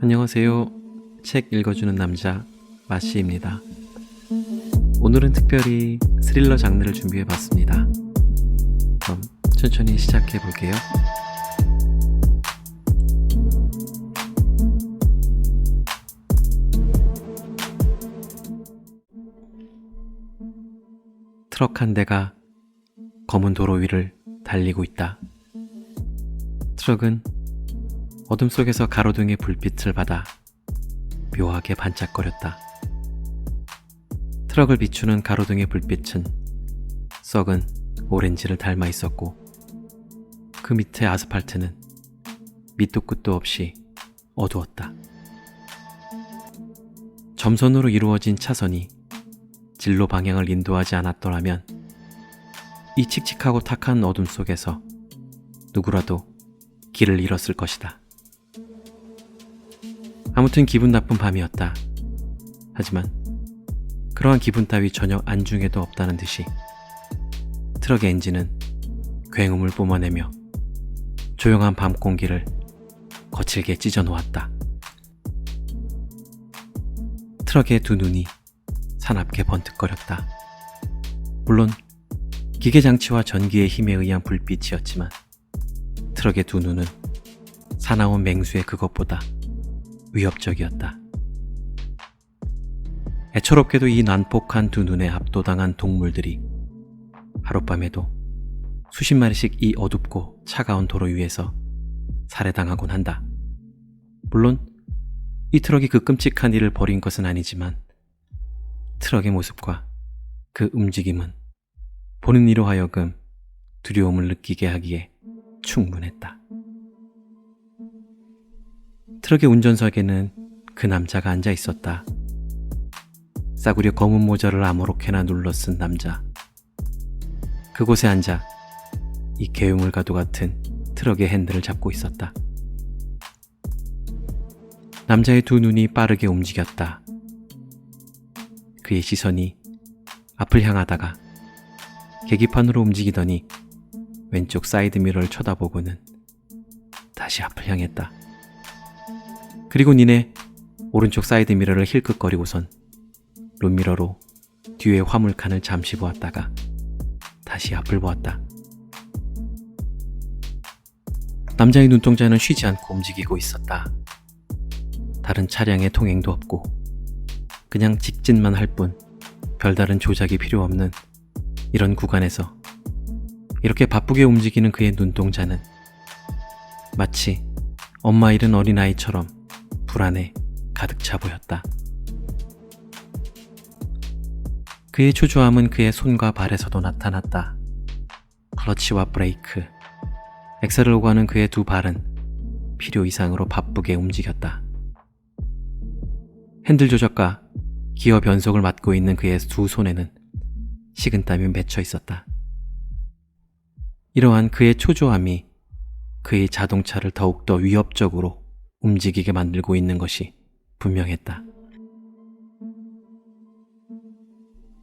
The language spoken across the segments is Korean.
안녕하세요. 책 읽어주는 남자 마씨입니다. 오늘은 특별히 스릴러 장르를 준비해봤습니다. 그럼 천천히 시작해볼게요. 트럭 한 대가 검은 도로 위를 달리고 있다. 트럭은 어둠 속에서 가로등의 불빛을 받아 묘하게 반짝거렸다. 트럭을 비추는 가로등의 불빛은 썩은 오렌지를 닮아 있었고 그 밑에 아스팔트는 밑도 끝도 없이 어두웠다. 점선으로 이루어진 차선이 진로 방향을 인도하지 않았더라면 이 칙칙하고 탁한 어둠 속에서 누구라도 길을 잃었을 것이다. 아무튼 기분 나쁜 밤이었다. 하지만 그러한 기분 따위 전혀 안중에도 없다는 듯이 트럭의 엔진은 굉음을 뿜어내며 조용한 밤 공기를 거칠게 찢어 놓았다. 트럭의 두 눈이 사납게 번뜩거렸다. 물론 기계장치와 전기의 힘에 의한 불빛이었지만 트럭의 두 눈은 사나운 맹수의 그것보다 위협적이었다. 애처롭게도 이 난폭한 두 눈에 압도당한 동물들이 하룻밤에도 수십 마리씩 이 어둡고 차가운 도로 위에서 살해당하곤 한다. 물론 이 트럭이 그 끔찍한 일을 벌인 것은 아니지만 트럭의 모습과 그 움직임은 보는 이로 하여금 두려움을 느끼게 하기에 충분했다. 트럭의 운전석에는 그 남자가 앉아 있었다. 싸구려 검은 모자를 아무렇게나 눌러 쓴 남자. 그곳에 앉아 이 개유물과도 같은 트럭의 핸들을 잡고 있었다. 남자의 두 눈이 빠르게 움직였다. 그의 시선이 앞을 향하다가 계기판으로 움직이더니 왼쪽 사이드미러를 쳐다보고는 다시 앞을 향했다. 그리고 니네 오른쪽 사이드미러를 힐끗거리고선 룸미러로 뒤의 화물칸을 잠시 보았다가 다시 앞을 보았다. 남자의 눈동자는 쉬지 않고 움직이고 있었다. 다른 차량의 통행도 없고 그냥 직진만 할 뿐 별다른 조작이 필요 없는 이런 구간에서 이렇게 바쁘게 움직이는 그의 눈동자는 마치 엄마 잃은 어린아이처럼 불안에 가득 차 보였다. 그의 초조함은 그의 손과 발에서도 나타났다. 클러치와 브레이크, 엑셀을 오가는 그의 두 발은 필요 이상으로 바쁘게 움직였다. 핸들 조작과 기어 변속을 맡고 있는 그의 두 손에는 식은땀이 맺혀 있었다. 이러한 그의 초조함이 그의 자동차를 더욱더 위협적으로 움직이게 만들고 있는 것이 분명했다.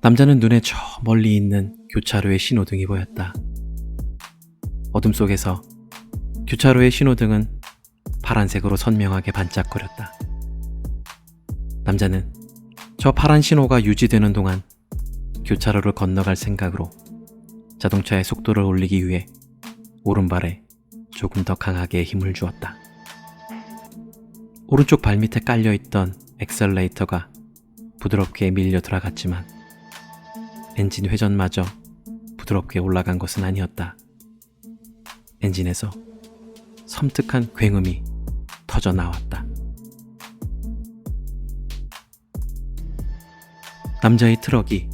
남자는 눈에 저 멀리 있는 교차로의 신호등이 보였다. 어둠 속에서 교차로의 신호등은 파란색으로 선명하게 반짝거렸다. 남자는 저 파란 신호가 유지되는 동안 교차로를 건너갈 생각으로 자동차의 속도를 올리기 위해 오른발에 조금 더 강하게 힘을 주었다. 오른쪽 발밑에 깔려있던 엑셀레이터가 부드럽게 밀려 들어갔지만 엔진 회전마저 부드럽게 올라간 것은 아니었다. 엔진에서 섬뜩한 굉음이 터져 나왔다. 남자의 트럭이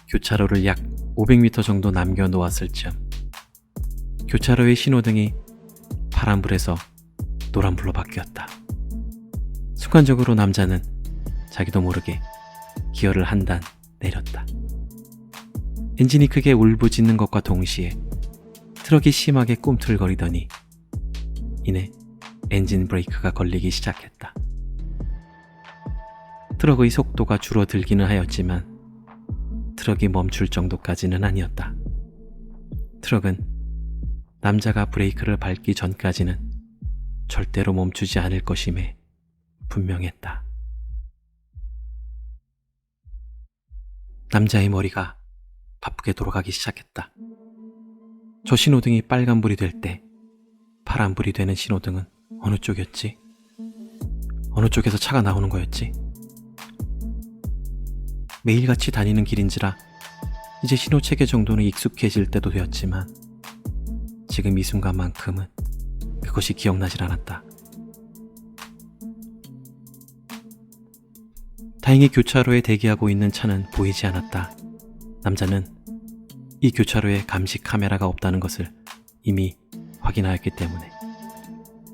교차로를 약 500m 정도 남겨놓았을 즈음 교차로의 신호등이 파란불에서 노란불로 바뀌었다. 순간적으로 남자는 자기도 모르게 기어를 한 단 내렸다. 엔진이 크게 울부짖는 것과 동시에 트럭이 심하게 꿈틀거리더니 이내 엔진 브레이크가 걸리기 시작했다. 트럭의 속도가 줄어들기는 하였지만 트럭이 멈출 정도까지는 아니었다. 트럭은 남자가 브레이크를 밟기 전까지는 절대로 멈추지 않을 것임에 분명했다. 남자의 머리가 바쁘게 돌아가기 시작했다. 저 신호등이 빨간불이 될 때 파란불이 되는 신호등은 어느 쪽이었지? 어느 쪽에서 차가 나오는 거였지? 매일같이 다니는 길인지라 이제 신호체계 정도는 익숙해질 때도 되었지만 지금 이 순간만큼은 그것이 기억나질 않았다. 다행히 교차로에 대기하고 있는 차는 보이지 않았다. 남자는 이 교차로에 감시 카메라가 없다는 것을 이미 확인하였기 때문에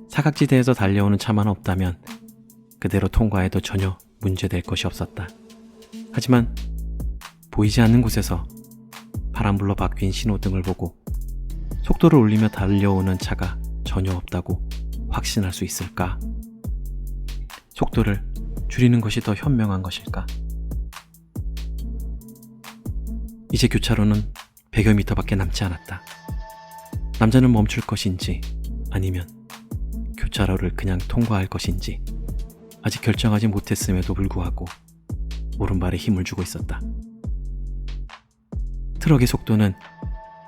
사각지대에서 달려오는 차만 없다면 그대로 통과해도 전혀 문제될 것이 없었다. 하지만 보이지 않는 곳에서 파란불로 바뀐 신호등을 보고 속도를 올리며 달려오는 차가 전혀 없다고 확신할 수 있을까? 속도를 줄이는 것이 더 현명한 것일까? 이제 교차로는 100여 미터밖에 남지 않았다. 남자는 멈출 것인지 아니면 교차로를 그냥 통과할 것인지 아직 결정하지 못했음에도 불구하고 오른발에 힘을 주고 있었다. 트럭의 속도는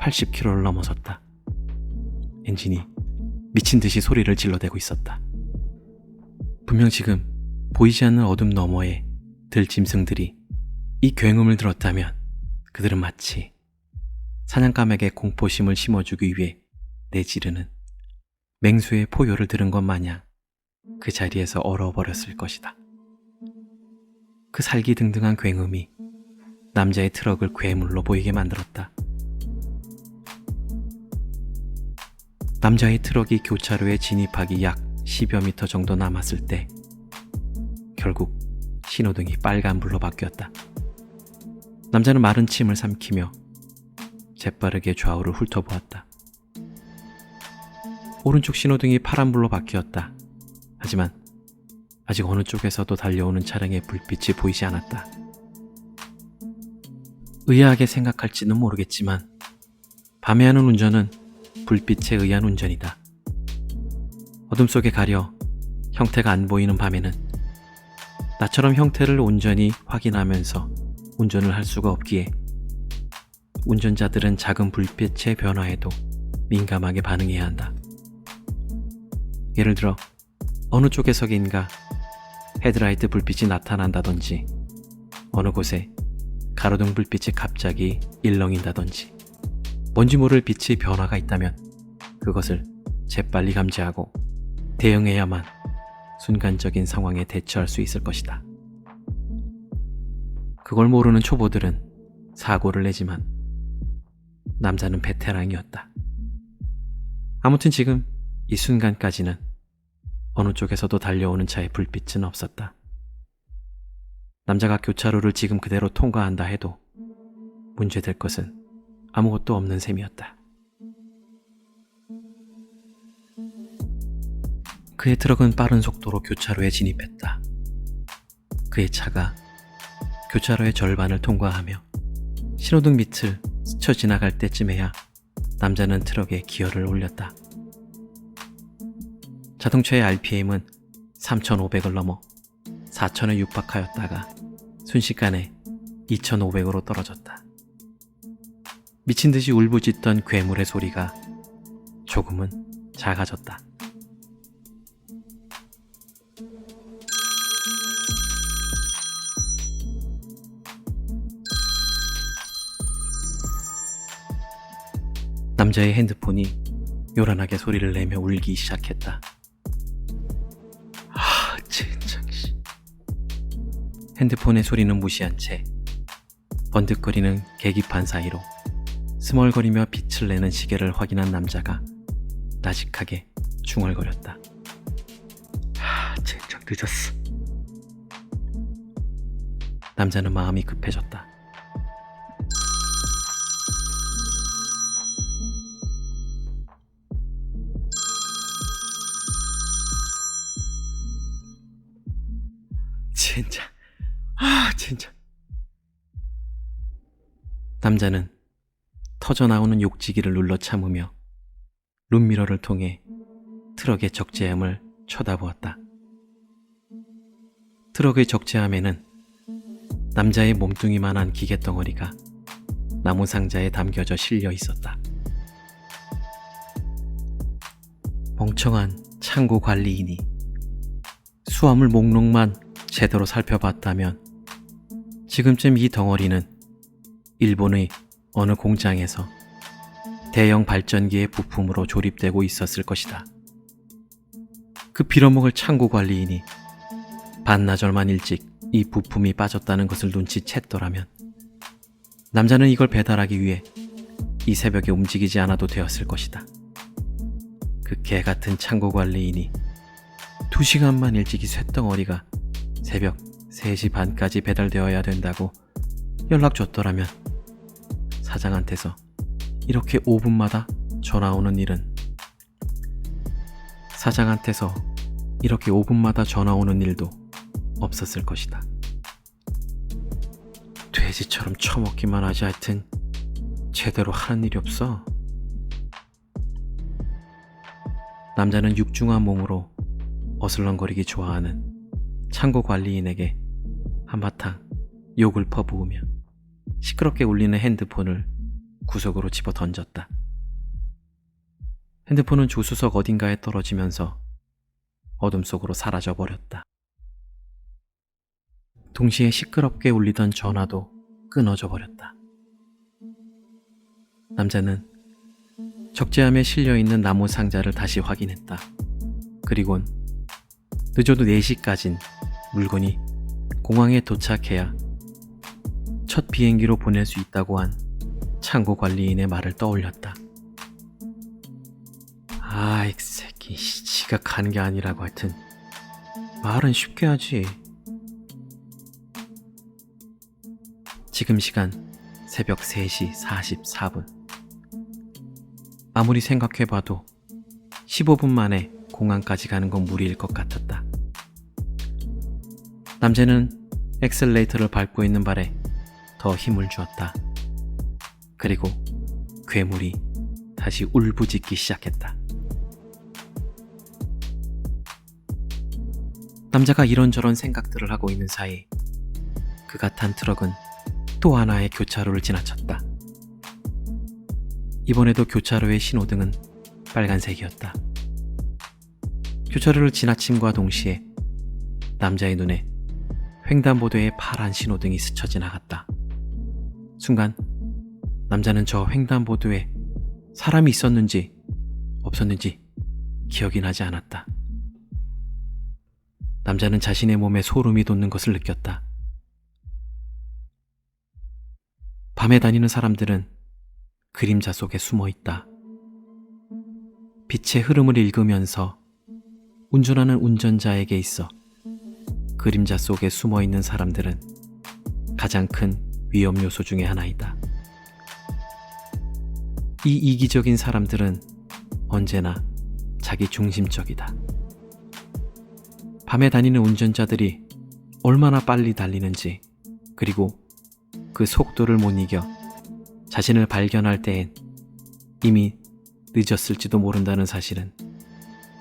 80km를 넘어섰다. 엔진이 미친 듯이 소리를 질러대고 있었다. 분명 지금 보이지 않는 어둠 너머에 들짐승들이 이 굉음을 들었다면 그들은 마치 사냥감에게 공포심을 심어주기 위해 내지르는 맹수의 포효를 들은 것 마냥 그 자리에서 얼어버렸을 것이다. 그 살기등등한 굉음이 남자의 트럭을 괴물로 보이게 만들었다. 남자의 트럭이 교차로에 진입하기 약 10여 미터 정도 남았을 때 결국 신호등이 빨간불로 바뀌었다. 남자는 마른 침을 삼키며 재빠르게 좌우를 훑어보았다. 오른쪽 신호등이 파란불로 바뀌었다. 하지만 아직 어느 쪽에서도 달려오는 차량의 불빛이 보이지 않았다. 의아하게 생각할지는 모르겠지만 밤에 하는 운전은 불빛에 의한 운전이다. 어둠 속에 가려 형태가 안 보이는 밤에는 나처럼 형태를 온전히 확인하면서 운전을 할 수가 없기에 운전자들은 작은 불빛의 변화에도 민감하게 반응해야 한다. 예를 들어 어느 쪽에서인가 헤드라이트 불빛이 나타난다든지 어느 곳에 가로등 불빛이 갑자기 일렁인다든지 뭔지 모를 빛의 변화가 있다면 그것을 재빨리 감지하고 대응해야만 순간적인 상황에 대처할 수 있을 것이다. 그걸 모르는 초보들은 사고를 내지만 남자는 베테랑이었다. 아무튼 지금 이 순간까지는 어느 쪽에서도 달려오는 차의 불빛은 없었다. 남자가 교차로를 지금 그대로 통과한다 해도 문제될 것은 아무것도 없는 셈이었다. 그의 트럭은 빠른 속도로 교차로에 진입했다. 그의 차가 교차로의 절반을 통과하며 신호등 밑을 스쳐 지나갈 때쯤에야 남자는 트럭에 기어를 올렸다. 자동차의 RPM은 3,500을 넘어 4,000에 육박하였다가 순식간에 2,500으로 떨어졌다. 미친 듯이 울부짖던 괴물의 소리가 조금은 작아졌다. 남자의 핸드폰이 요란하게 소리를 내며 울기 시작했다. 진짜. 핸드폰의 소리는 무시한 채 번득거리는 계기판 사이로 스멀거리며 빛을 내는 시계를 확인한 남자가 나직하게 중얼거렸다. 진짜 늦었어. 남자는 마음이 급해졌다. 진짜. 남자는 터져나오는 욕지기를 눌러 참으며 룸미러를 통해 트럭의 적재함을 쳐다보았다. 트럭의 적재함에는 남자의 몸뚱이만한 기계덩어리가 나무 상자에 담겨져 실려 있었다. 멍청한 창고 관리인이 수화물 목록만 제대로 살펴봤다면 지금쯤 이 덩어리는 일본의 어느 공장에서 대형 발전기의 부품으로 조립되고 있었을 것이다. 그 빌어먹을 창고 관리인이 반나절만 일찍 이 부품이 빠졌다는 것을 눈치챘더라면 남자는 이걸 배달하기 위해 이 새벽에 움직이지 않아도 되었을 것이다. 그 개같은 창고 관리인이 2시간만 일찍 이 쇳덩어리가 새벽 3시 반까지 배달되어야 된다고 연락 줬더라면 사장한테서 이렇게 5분마다 전화 오는 일은 일도 없었을 것이다. 돼지처럼 처먹기만 하지 하여튼 제대로 하는 일이 없어. 남자는 육중한 몸으로 어슬렁거리기 좋아하는 창고 관리인에게 한바탕 욕을 퍼부으며 시끄럽게 울리는 핸드폰을 구석으로 집어 던졌다. 핸드폰은 조수석 어딘가에 떨어지면서 어둠 속으로 사라져버렸다. 동시에 시끄럽게 울리던 전화도 끊어져 버렸다. 남자는 적재함에 실려있는 나무 상자를 다시 확인했다. 그리곤 늦어도 4시까진 물건이 공항에 도착해야 첫 비행기로 보낼 수 있다고 한 창고 관리인의 말을 떠올렸다. 이 새끼 지가 간 게 아니라고 하여튼 말은 쉽게 하지. 지금 시간 새벽 3시 44분. 아무리 생각해봐도 15분 만에 공항까지 가는 건 무리일 것 같았다. 남자는 엑셀레이터를 밟고 있는 발에 더 힘을 주었다. 그리고 괴물이 다시 울부짖기 시작했다. 남자가 이런저런 생각들을 하고 있는 사이 그가 탄 트럭은 또 하나의 교차로를 지나쳤다. 이번에도 교차로의 신호등은 빨간색이었다. 교차로를 지나침과 동시에 남자의 눈에 횡단보도의 파란 신호등이 스쳐 지나갔다. 순간 남자는 저 횡단보도에 사람이 있었는지 없었는지 기억이 나지 않았다. 남자는 자신의 몸에 소름이 돋는 것을 느꼈다. 밤에 다니는 사람들은 그림자 속에 숨어 있다. 빛의 흐름을 읽으면서 운전하는 운전자에게 있어 그림자 속에 숨어 있는 사람들은 가장 큰 위험 요소 중에 하나이다. 이 이기적인 사람들은 언제나 자기 중심적이다. 밤에 다니는 운전자들이 얼마나 빨리 달리는지, 그리고 그 속도를 못 이겨 자신을 발견할 때엔 이미 늦었을지도 모른다는 사실은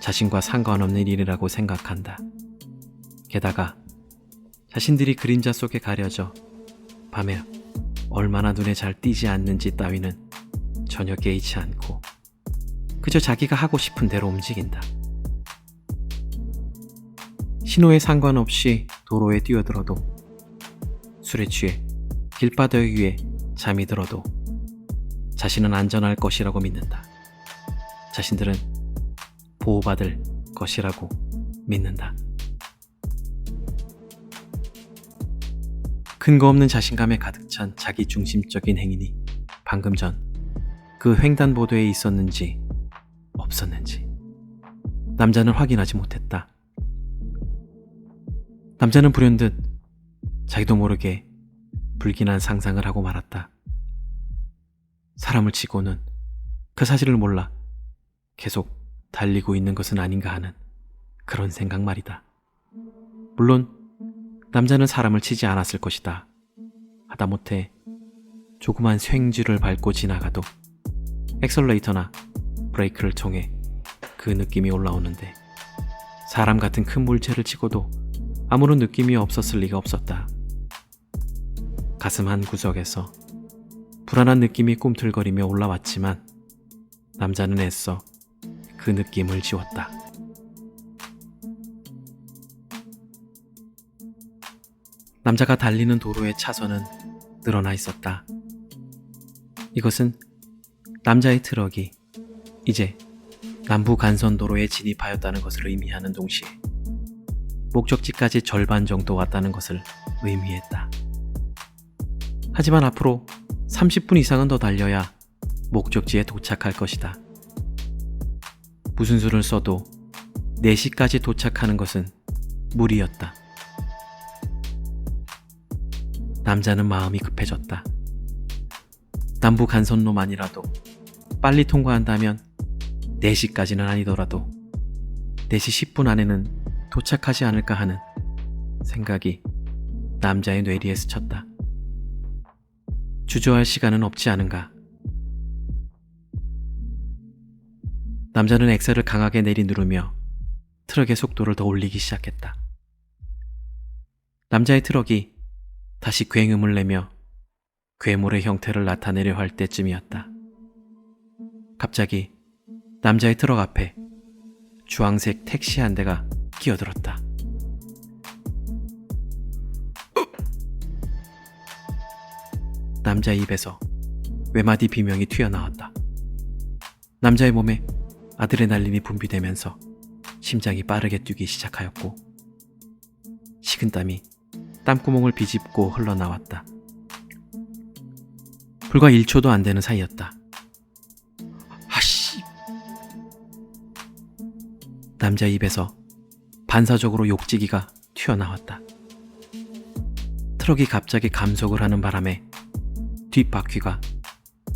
자신과 상관없는 일이라고 생각한다. 게다가 자신들이 그림자 속에 가려져 밤에 얼마나 눈에 잘 띄지 않는지 따위는 전혀 개의치 않고 그저 자기가 하고 싶은 대로 움직인다. 신호에 상관없이 도로에 뛰어들어도, 술에 취해 길바닥 위에 잠이 들어도 자신은 안전할 것이라고 믿는다. 자신들은 보호받을 것이라고 믿는다. 근거 없는 자신감에 가득 찬 자기 중심적인 행위니 방금 전 그 횡단보도에 있었는지 없었는지 남자는 확인하지 못했다. 남자는 불현듯 자기도 모르게 불길한 상상을 하고 말았다. 사람을 치고는 그 사실을 몰라 계속 달리고 있는 것은 아닌가 하는 그런 생각 말이다. 물론 남자는 사람을 치지 않았을 것이다. 하다못해 조그만 쐐기를 밟고 지나가도 엑셀레이터나 브레이크를 통해 그 느낌이 올라오는데 사람 같은 큰 물체를 치고도 아무런 느낌이 없었을 리가 없었다. 가슴 한 구석에서 불안한 느낌이 꿈틀거리며 올라왔지만 남자는 애써 그 느낌을 지웠다. 남자가 달리는 도로의 차선은 늘어나 있었다. 이것은 남자의 트럭이 이제 남부 간선도로에 진입하였다는 것을 의미하는 동시에 목적지까지 절반 정도 왔다는 것을 의미했다. 하지만 앞으로 30분 이상은 더 달려야 목적지에 도착할 것이다. 무슨 수를 써도 4시까지 도착하는 것은 무리였다. 남자는 마음이 급해졌다. 남부 간선로만이라도 빨리 통과한다면 4시까지는 아니더라도 4시 10분 안에는 도착하지 않을까 하는 생각이 남자의 뇌리에 스쳤다. 주저할 시간은 없지 않은가. 남자는 엑셀을 강하게 내리누르며 트럭의 속도를 더 올리기 시작했다. 남자의 트럭이 다시 굉음을 내며 괴물의 형태를 나타내려 할 때쯤이었다. 갑자기 남자의 트럭 앞에 주황색 택시 한 대가 끼어들었다. 남자의 입에서 외마디 비명이 튀어나왔다. 남자의 몸에 아드레날린이 분비되면서 심장이 빠르게 뛰기 시작하였고 식은땀이 땀구멍을 비집고 흘러나왔다. 불과 1초도 안 되는 사이였다. 아씨! 남자의 입에서 반사적으로 욕지기가 튀어나왔다. 트럭이 갑자기 감속을 하는 바람에 뒷바퀴가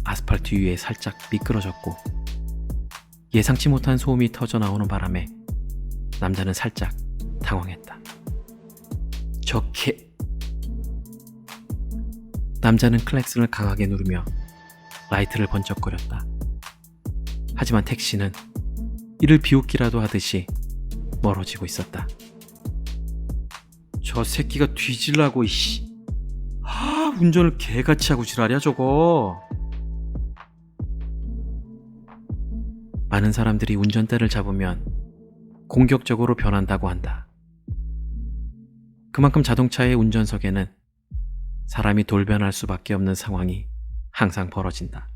아스팔트 위에 살짝 미끄러졌고 예상치 못한 소음이 터져나오는 바람에 남자는 살짝 당황했다. 남자는 클락슨을 강하게 누르며 라이트를 번쩍거렸다. 하지만 택시는 이를 비웃기라도 하듯이 멀어지고 있었다. 저 새끼가 뒤질라고 이씨. 운전을 개같이 하고 지랄이야 저거. 많은 사람들이 운전대를 잡으면 공격적으로 변한다고 한다. 그만큼 자동차의 운전석에는 사람이 돌변할 수밖에 없는 상황이 항상 벌어진다.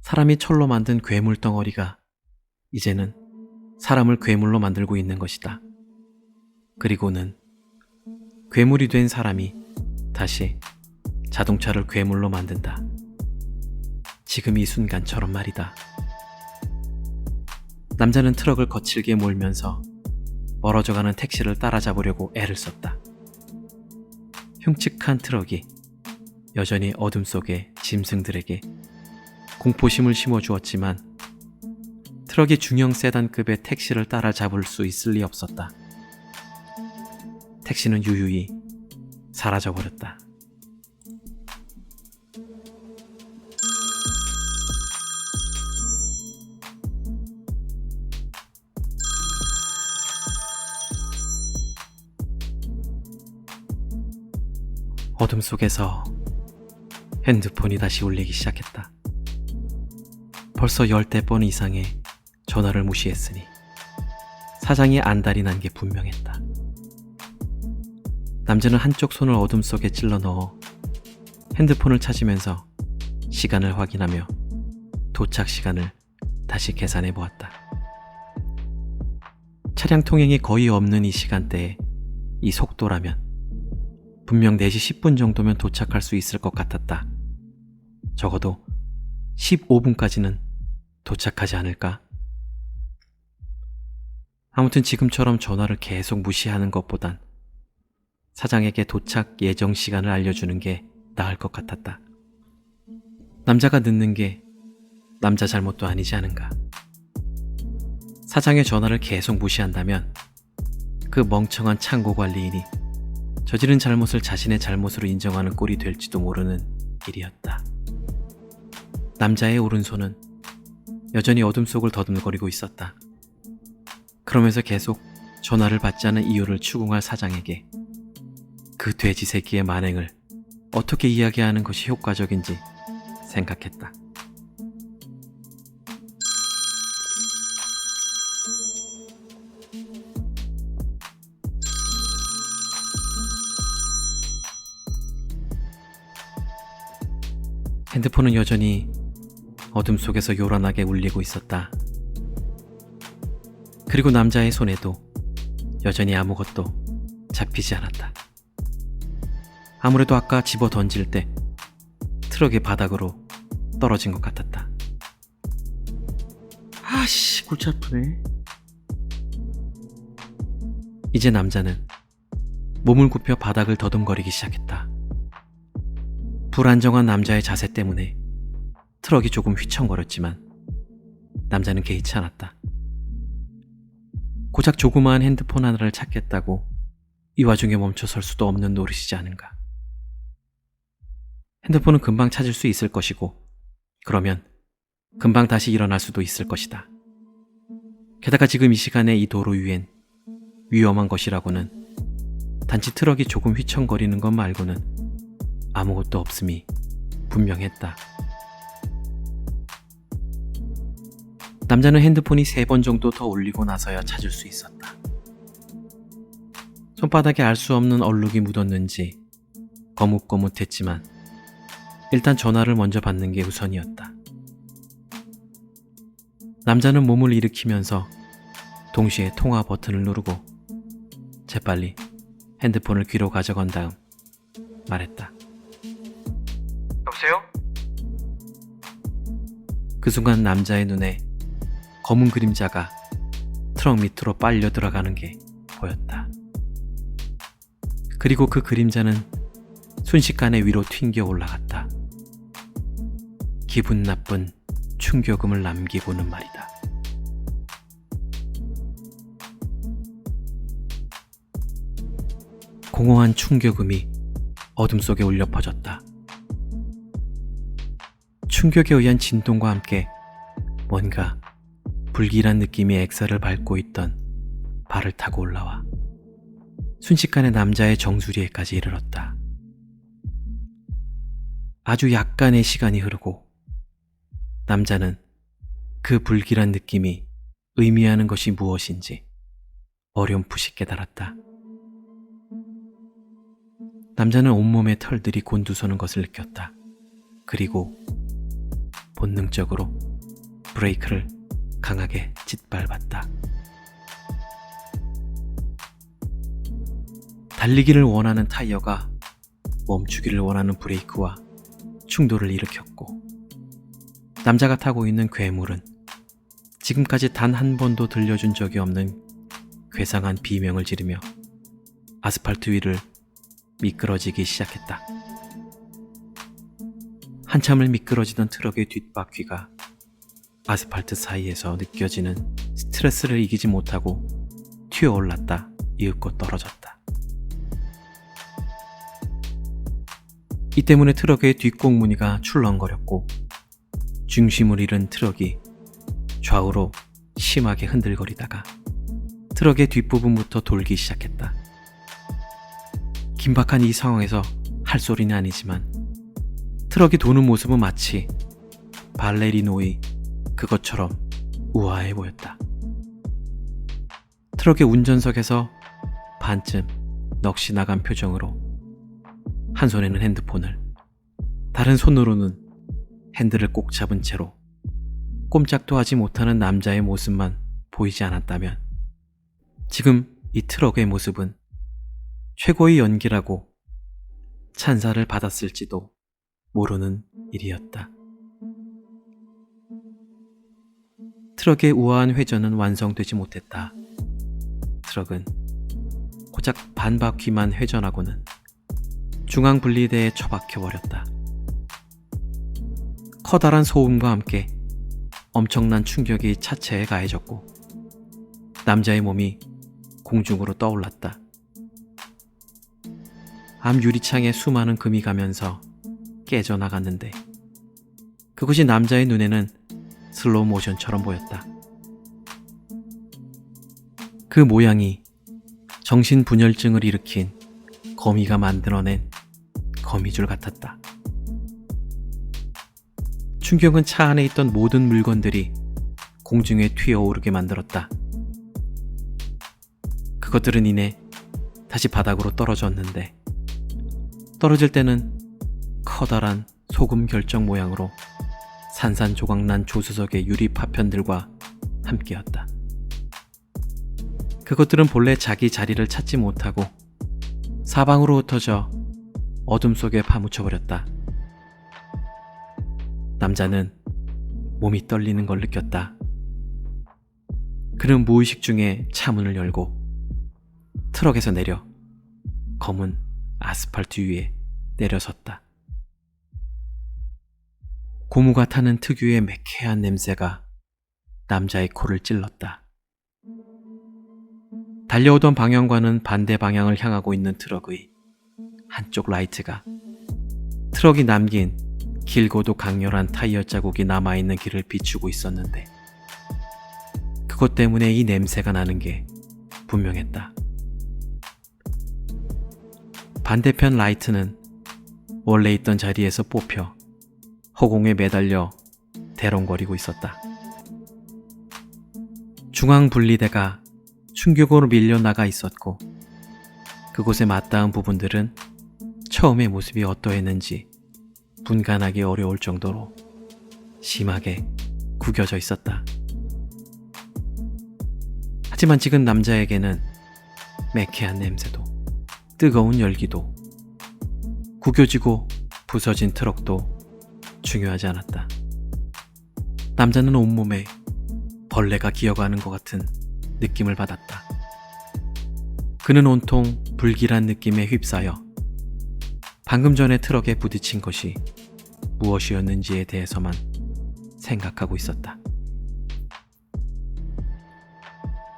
사람이 철로 만든 괴물 덩어리가 이제는 사람을 괴물로 만들고 있는 것이다. 그리고는 괴물이 된 사람이 다시 자동차를 괴물로 만든다. 지금 이 순간처럼 말이다. 남자는 트럭을 거칠게 몰면서 멀어져가는 택시를 따라잡으려고 애를 썼다. 흉측한 트럭이 여전히 어둠 속의 짐승들에게 공포심을 심어주었지만 트럭이 중형 세단급의 택시를 따라잡을 수 있을 리 없었다. 택시는 유유히 사라져버렸다. 어둠 속에서 핸드폰이 다시 울리기 시작했다. 벌써 10번 이상의 전화를 무시했으니 사장이 안달이 난 게 분명했다. 남자는 한쪽 손을 어둠 속에 찔러 넣어 핸드폰을 찾으면서 시간을 확인하며 도착 시간을 다시 계산해 보았다. 차량 통행이 거의 없는 이 시간대에 이 속도라면 분명 4시 10분 정도면 도착할 수 있을 것 같았다. 적어도 15분까지는 도착하지 않을까? 아무튼 지금처럼 전화를 계속 무시하는 것보단 사장에게 도착 예정 시간을 알려주는 게 나을 것 같았다. 남자가 늦는 게 남자 잘못도 아니지 않은가. 사장의 전화를 계속 무시한다면 그 멍청한 창고 관리인이 저지른 잘못을 자신의 잘못으로 인정하는 꼴이 될지도 모르는 일이었다. 남자의 오른손은 여전히 어둠 속을 더듬거리고 있었다. 그러면서 계속 전화를 받지 않은 이유를 추궁할 사장에게 그 돼지 새끼의 만행을 어떻게 이야기하는 것이 효과적인지 생각했다. 핸드폰은 여전히 어둠 속에서 요란하게 울리고 있었다. 그리고 남자의 손에도 여전히 아무것도 잡히지 않았다. 아무래도 아까 집어 던질 때 트럭의 바닥으로 떨어진 것 같았다. 아씨, 골치 아프네. 이제 남자는 몸을 굽혀 바닥을 더듬거리기 시작했다. 불안정한 남자의 자세 때문에 트럭이 조금 휘청거렸지만 남자는 개의치 않았다. 고작 조그마한 핸드폰 하나를 찾겠다고 이 와중에 멈춰설 수도 없는 노릇이지 않은가. 핸드폰은 금방 찾을 수 있을 것이고 그러면 금방 다시 일어날 수도 있을 것이다. 게다가 지금 이 시간에 이 도로 위엔 위험한 것이라고는 단지 트럭이 조금 휘청거리는 것 말고는 아무것도 없음이 분명했다. 남자는 핸드폰이 3번 정도 더 울리고 나서야 찾을 수 있었다. 손바닥에 알 수 없는 얼룩이 묻었는지 거뭇거뭇했지만 일단 전화를 먼저 받는 게 우선이었다. 남자는 몸을 일으키면서 동시에 통화 버튼을 누르고 재빨리 핸드폰을 귀로 가져간 다음 말했다. 여보세요? 그 순간 남자의 눈에 검은 그림자가 트럭 밑으로 빨려 들어가는 게 보였다. 그리고 그 그림자는 순식간에 위로 튕겨 올라갔다. 기분 나쁜 충격음을 남기고는 말이다. 공허한 충격음이 어둠 속에 울려 퍼졌다. 충격에 의한 진동과 함께 뭔가 불길한 느낌이 엑셀을 밟고 있던 발을 타고 올라와 순식간에 남자의 정수리에까지 이르렀다. 아주 약간의 시간이 흐르고 남자는 그 불길한 느낌이 의미하는 것이 무엇인지 어렴풋이 깨달았다. 남자는 온몸의 털들이 곤두서는 것을 느꼈다. 그리고 본능적으로 브레이크를 강하게 짓밟았다. 달리기를 원하는 타이어가 멈추기를 원하는 브레이크와 충돌을 일으켰고 남자가 타고 있는 괴물은 지금까지 단 한 번도 들려준 적이 없는 괴상한 비명을 지르며 아스팔트 위를 미끄러지기 시작했다. 한참을 미끄러지던 트럭의 뒷바퀴가 아스팔트 사이에서 느껴지는 스트레스를 이기지 못하고 튀어올랐다 이윽고 떨어졌다. 이 때문에 트럭의 뒷공무니가 출렁거렸고 중심을 잃은 트럭이 좌우로 심하게 흔들거리다가 트럭의 뒷부분부터 돌기 시작했다. 긴박한 이 상황에서 할 소리는 아니지만 트럭이 도는 모습은 마치 발레리노의 그것처럼 우아해 보였다. 트럭의 운전석에서 반쯤 넋이 나간 표정으로 한 손에는 핸드폰을 다른 손으로는 핸들을 꼭 잡은 채로 꼼짝도 하지 못하는 남자의 모습만 보이지 않았다면 지금 이 트럭의 모습은 최고의 연기라고 찬사를 받았을지도 모르는 일이었다. 트럭의 우아한 회전은 완성되지 못했다. 트럭은 고작 반 바퀴만 회전하고는 중앙 분리대에 처박혀버렸다. 커다란 소음과 함께 엄청난 충격이 차체에 가해졌고 남자의 몸이 공중으로 떠올랐다. 앞 유리창에 수많은 금이 가면서 깨져나갔는데 그것이 남자의 눈에는 슬로우 모션처럼 보였다. 그 모양이 정신분열증을 일으킨 거미가 만들어낸 거미줄 같았다. 충격은 차 안에 있던 모든 물건들이 공중에 튀어오르게 만들었다. 그것들은 이내 다시 바닥으로 떨어졌는데 떨어질 때는 커다란 소금 결정 모양으로 산산조각난 조수석의 유리 파편들과 함께였다. 그것들은 본래 자기 자리를 찾지 못하고 사방으로 흩어져 어둠 속에 파묻혀버렸다. 남자는 몸이 떨리는 걸 느꼈다. 그는 무의식 중에 차문을 열고 트럭에서 내려 검은 아스팔트 위에 내려섰다. 고무가 타는 특유의 매캐한 냄새가 남자의 코를 찔렀다. 달려오던 방향과는 반대 방향을 향하고 있는 트럭의 한쪽 라이트가 트럭이 남긴 길고도 강렬한 타이어 자국이 남아있는 길을 비추고 있었는데 그것 때문에 이 냄새가 나는 게 분명했다. 반대편 라이트는 원래 있던 자리에서 뽑혀 허공에 매달려 대롱거리고 있었다. 중앙 분리대가 충격으로 밀려나가 있었고 그곳에 맞닿은 부분들은 처음의 모습이 어떠했는지 분간하기 어려울 정도로 심하게 구겨져 있었다. 하지만 지금 남자에게는 매캐한 냄새도 뜨거운 열기도 구겨지고 부서진 트럭도 중요하지 않았다. 남자는 온몸에 벌레가 기어가는 것 같은 느낌을 받았다. 그는 온통 불길한 느낌에 휩싸여 방금 전에 트럭에 부딪힌 것이 무엇이었는지에 대해서만 생각하고 있었다.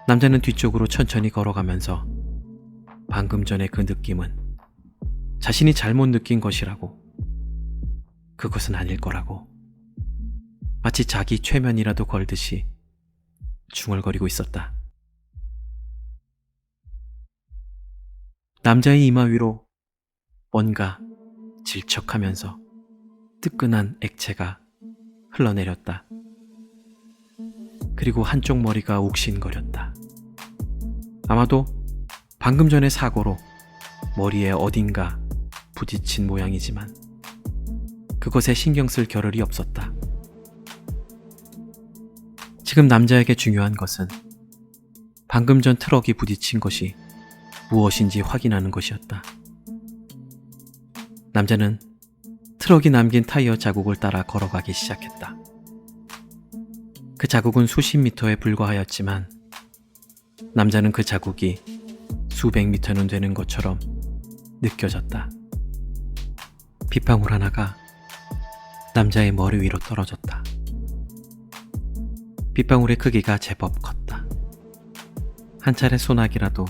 남자는 뒤쪽으로 천천히 걸어가면서 방금 전에 그 느낌은 자신이 잘못 느낀 것이라고, 그것은 아닐 거라고, 마치 자기 최면이라도 걸듯이 중얼거리고 있었다. 남자의 이마 위로 뭔가 질척하면서 뜨끈한 액체가 흘러내렸다. 그리고 한쪽 머리가 욱신거렸다. 아마도 방금 전의 사고로 머리에 어딘가 부딪힌 모양이지만 그것에 신경 쓸 겨를이 없었다. 지금 남자에게 중요한 것은 방금 전 트럭이 부딪힌 것이 무엇인지 확인하는 것이었다. 남자는 트럭이 남긴 타이어 자국을 따라 걸어가기 시작했다. 그 자국은 수십 미터에 불과하였지만 남자는 그 자국이 수백 미터는 되는 것처럼 느껴졌다. 빗방울 하나가 남자의 머리 위로 떨어졌다. 빗방울의 크기가 제법 컸다. 한 차례 소나기라도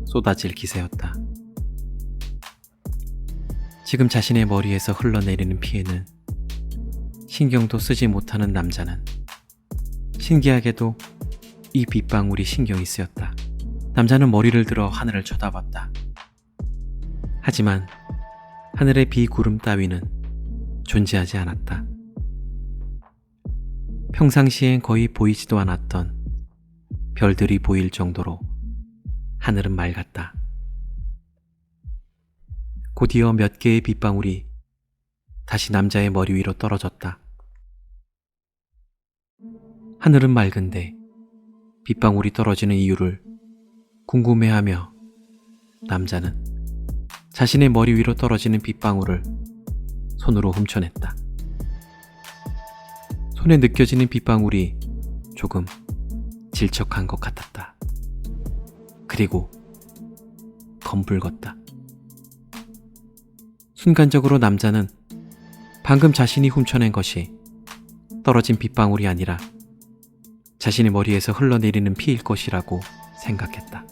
쏟아질 기세였다. 지금 자신의 머리에서 흘러내리는 피해는 신경도 쓰지 못하는 남자는 신기하게도 이 빗방울이 신경이 쓰였다. 남자는 머리를 들어 하늘을 쳐다봤다. 하지만 하늘의 비구름 따위는 존재하지 않았다. 평상시엔 거의 보이지도 않았던 별들이 보일 정도로 하늘은 맑았다. 곧이어 몇 개의 빗방울이 다시 남자의 머리 위로 떨어졌다. 하늘은 맑은데 빗방울이 떨어지는 이유를 궁금해하며 남자는 자신의 머리 위로 떨어지는 빗방울을 손으로 훔쳐냈다. 손에 느껴지는 빗방울이 조금 질척한 것 같았다. 그리고 검붉었다. 순간적으로 남자는 방금 자신이 훔쳐낸 것이 떨어진 빗방울이 아니라 자신의 머리에서 흘러내리는 피일 것이라고 생각했다.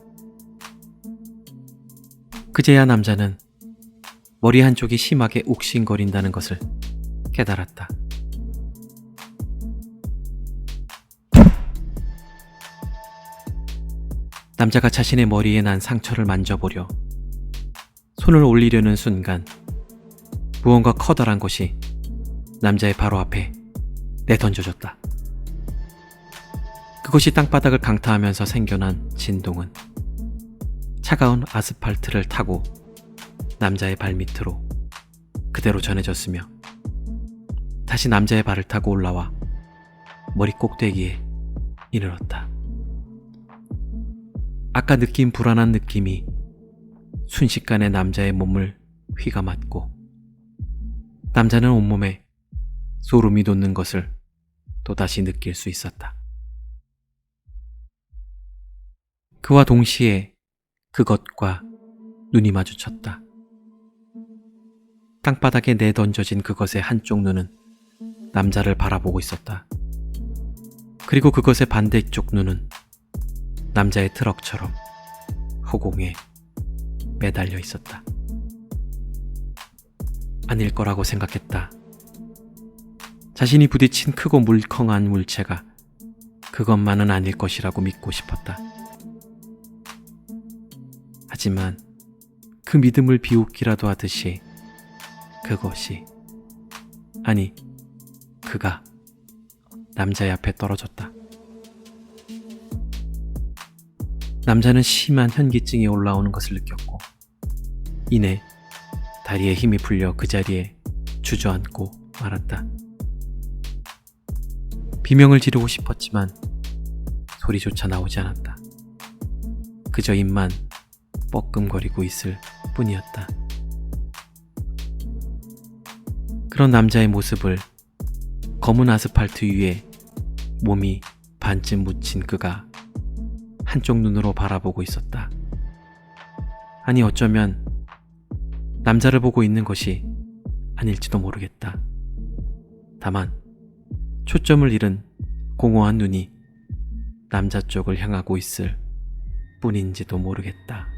그제야 남자는 머리 한쪽이 심하게 욱신거린다는 것을 깨달았다. 남자가 자신의 머리에 난 상처를 만져보려 손을 올리려는 순간 무언가 커다란 것이 남자의 바로 앞에 내던져졌다. 그것이 땅바닥을 강타하면서 생겨난 진동은 차가운 아스팔트를 타고 남자의 발밑으로 그대로 전해졌으며 다시 남자의 발을 타고 올라와 머리 꼭대기에 이르렀다. 아까 느낀 불안한 느낌이 순식간에 남자의 몸을 휘감았고 남자는 온몸에 소름이 돋는 것을 또다시 느낄 수 있었다. 그와 동시에 그것과 눈이 마주쳤다. 땅바닥에 내던져진 그것의 한쪽 눈은 남자를 바라보고 있었다. 그리고 그것의 반대쪽 눈은 남자의 트럭처럼 허공에 매달려 있었다. 아닐 거라고 생각했다. 자신이 부딪힌 크고 물컹한 물체가 그것만은 아닐 것이라고 믿고 싶었다. 하지만 그 믿음을 비웃기라도 하듯이 그것이, 아니 그가 남자의 앞에 떨어졌다. 남자는 심한 현기증이 올라오는 것을 느꼈고 이내 다리에 힘이 풀려 그 자리에 주저앉고 말았다. 비명을 지르고 싶었지만 소리조차 나오지 않았다. 그저 입만 뻐끔거리고 있을 뿐이었다. 그런 남자의 모습을 검은 아스팔트 위에 몸이 반쯤 묻힌 그가 한쪽 눈으로 바라보고 있었다. 아니 어쩌면 남자를 보고 있는 것이 아닐지도 모르겠다. 다만 초점을 잃은 공허한 눈이 남자 쪽을 향하고 있을 뿐인지도 모르겠다.